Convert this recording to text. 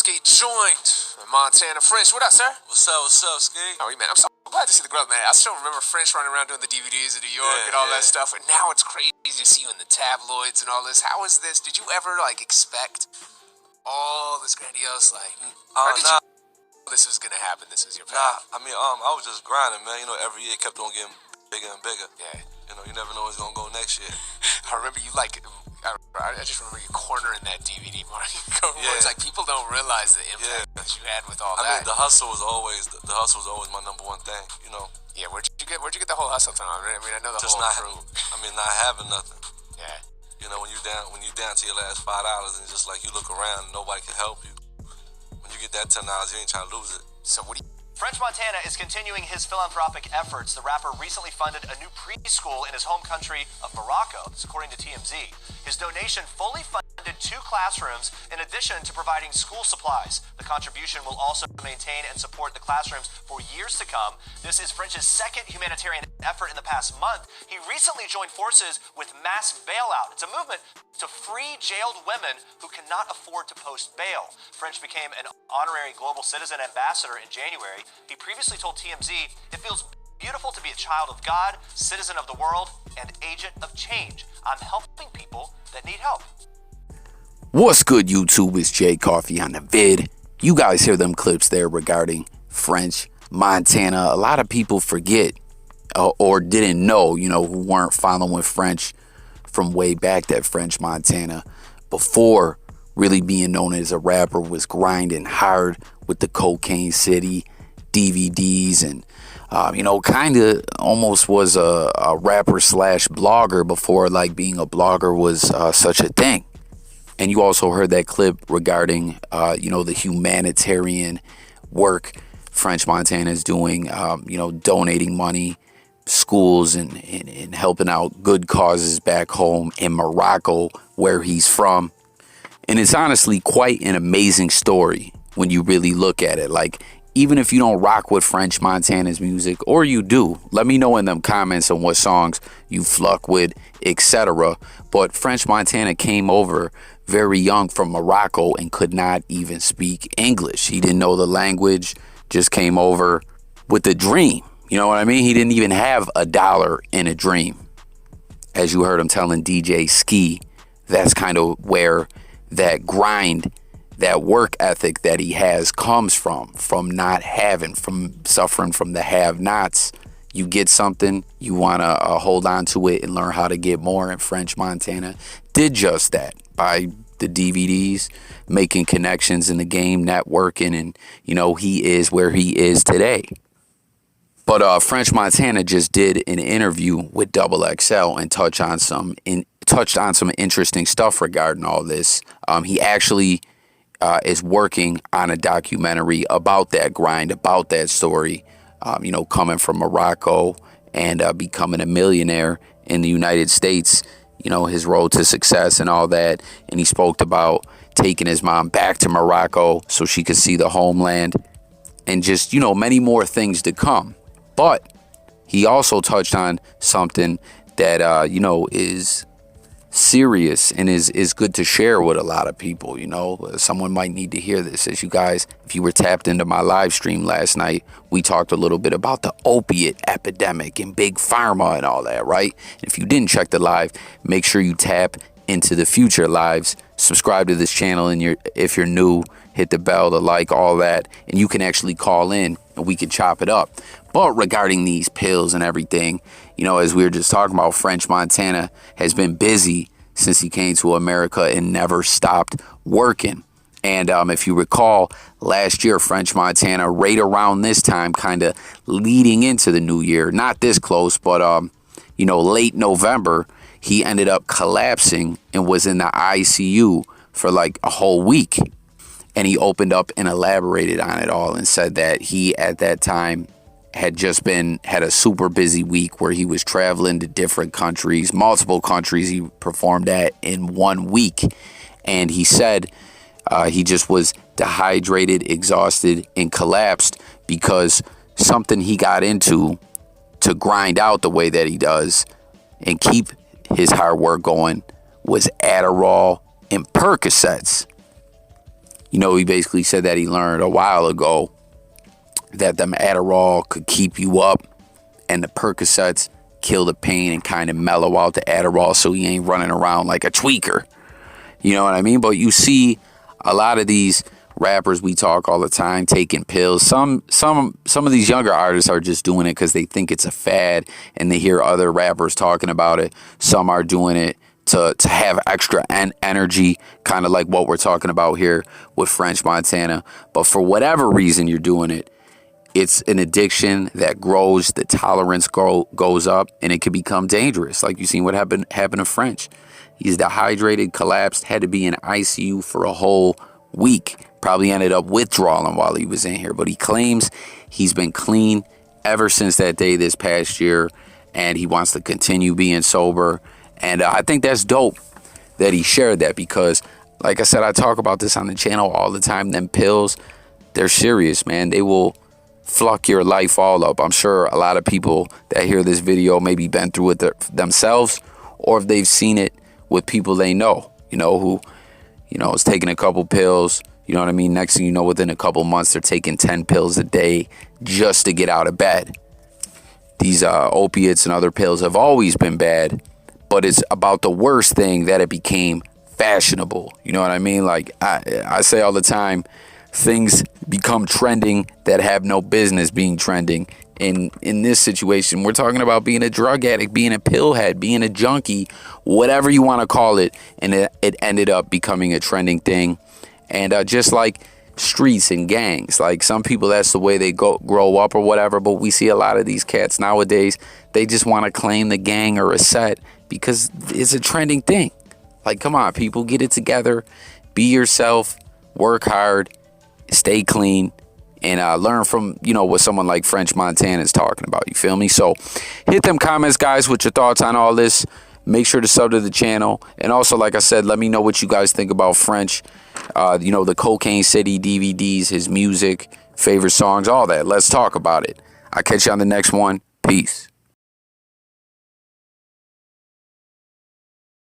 Ski joined by Montana French. What up, sir? What's up, Ski? Oh, man, I'm so glad to see the growth, man. I still remember French running around doing the DVDs in New York and all that stuff, and now it's crazy to see you in the tabloids and all this. How is this? Did you ever, expect all this grandiose, or did you know this was gonna happen? This was your path? Nah, I was just grinding, man. You know, every year it kept on getting bigger and bigger. Yeah. You know, you never know what's gonna go next year. I remember you I just remember you cornering that DVD market. It's like people don't realize the impact that you had with all that. I mean, the hustle was always my number one thing. You know. Yeah, where'd you get the whole hustle from? I mean, I know the just whole not, crew. not having nothing. Yeah. You know, when you down to your last $5 and just like you look around, and nobody can help you. When you get that $10, you ain't trying to lose it. So what do you? French Montana is continuing his philanthropic efforts. The rapper recently funded a new preschool in his home country of Morocco, this according to TMZ. His donation fully funded 2 classrooms in addition to providing school supplies. The contribution will also maintain and support the classrooms for years to come. This is French's second humanitarian effort in the past month. He recently joined forces with Mass Bailout. It's a movement to free jailed women who cannot afford to post bail. French became an honorary global citizen ambassador in January. He previously told TMZ, "It feels beautiful to be a child of God, citizen of the world, and agent of change. I'm helping people that need help." What's good, YouTube? It's Jay Coffee on the vid. You guys hear them clips there regarding French Montana. A lot of people forget or didn't know, who weren't following French from way back, that French Montana, before really being known as a rapper, was grinding hard with the Cocaine City DVDs and, kind of almost was a rapper slash blogger before being a blogger was such a thing. And you also heard that clip regarding, the humanitarian work French Montana is doing, donating money, schools and helping out good causes back home in Morocco, where he's from. And it's honestly quite an amazing story when you really look at it. Even if you don't rock with French Montana's music, or you do, let me know in them comments on what songs you fluck with, etc. But French Montana came over very young from Morocco and could not even speak English. He didn't know the language, just came over with a dream. You know what I mean? He didn't even have $1 in a dream. As you heard him telling DJ Ski, that's kind of where that grind, that work ethic that he has comes from not having, from suffering from the have-nots. You get something, you want to hold on to it and learn how to get more. And French Montana did just that by the DVDs, making connections in the game, networking, and, he is where he is today. But French Montana just did an interview with XXL and touched on some interesting stuff regarding all this. He actually is working on a documentary about that grind, about that story, coming from Morocco and becoming a millionaire in the United States, his road to success and all that. And he spoke about taking his mom back to Morocco so she could see the homeland and just, many more things to come. But he also touched on something that, is serious and is good to share with a lot of people. Someone might need to hear this. As you guys, if you were tapped into my live stream last night, we talked a little bit about the opiate epidemic and big pharma and all that, right? If you didn't check the live, make sure you tap into the future lives, subscribe to this channel, and if you're new, hit the bell, the like, all that, and you can actually call in and we can chop it up. But regarding these pills and everything, as we were just talking about, French Montana has been busy since he came to America and never stopped working. And if you recall, last year, French Montana, right around this time, kind of leading into the new year, not this close, but, late November, he ended up collapsing and was in the ICU for a whole week. And he opened up and elaborated on it all and said that he, at that time, had a super busy week where he was traveling to different countries, multiple countries he performed at in 1 week. And he said he just was dehydrated, exhausted, and collapsed because something he got into to grind out the way that he does and keep his hard work going was Adderall and Percocets. You know, he basically said that he learned a while ago that them Adderall could keep you up, and the Percocets kill the pain and kind of mellow out the Adderall so he ain't running around like a tweaker. You know what I mean? But you see a lot of these rappers we talk all the time taking pills. Some of these younger artists are just doing it because they think it's a fad and they hear other rappers talking about it. Some are doing it to have extra energy, kind of like what we're talking about here with French Montana. But for whatever reason you're doing it, it's an addiction that grows, the tolerance goes up, and it can become dangerous. Like you seen what happened to French. He's dehydrated, collapsed, had to be in ICU for a whole week. Probably ended up withdrawing while he was in here. But he claims he's been clean ever since that day this past year, and he wants to continue being sober. And I think that's dope that he shared that, because, like I said, I talk about this on the channel all the time. Them pills, they're serious, man. They will fuck your life all up. I'm sure a lot of people that hear this video maybe been through it themselves, or if they've seen it with people they know, who, is taking a couple pills, you know what I mean? Next thing you know, within a couple months, they're taking 10 pills a day just to get out of bed. These opiates and other pills have always been bad, but it's about the worst thing that it became fashionable. You know what I mean? Like I say all the time, things become trending that have no business being trending. In this situation, we're talking about being a drug addict, being a pillhead, being a junkie, whatever you want to call it. And it ended up becoming a trending thing. And just like streets and gangs, like some people, that's the way they grow up or whatever. But we see a lot of these cats nowadays, they just want to claim the gang or a set because it's a trending thing. Like, come on, people, get it together, be yourself, work hard, stay clean, and learn from, what someone like French Montana is talking about. You feel me? So hit them comments, guys, with your thoughts on all this. Make sure to sub to the channel. And also, like I said, let me know what you guys think about French. The Cocaine City DVDs, his music, favorite songs, all that. Let's talk about it. I'll catch you on the next one. Peace.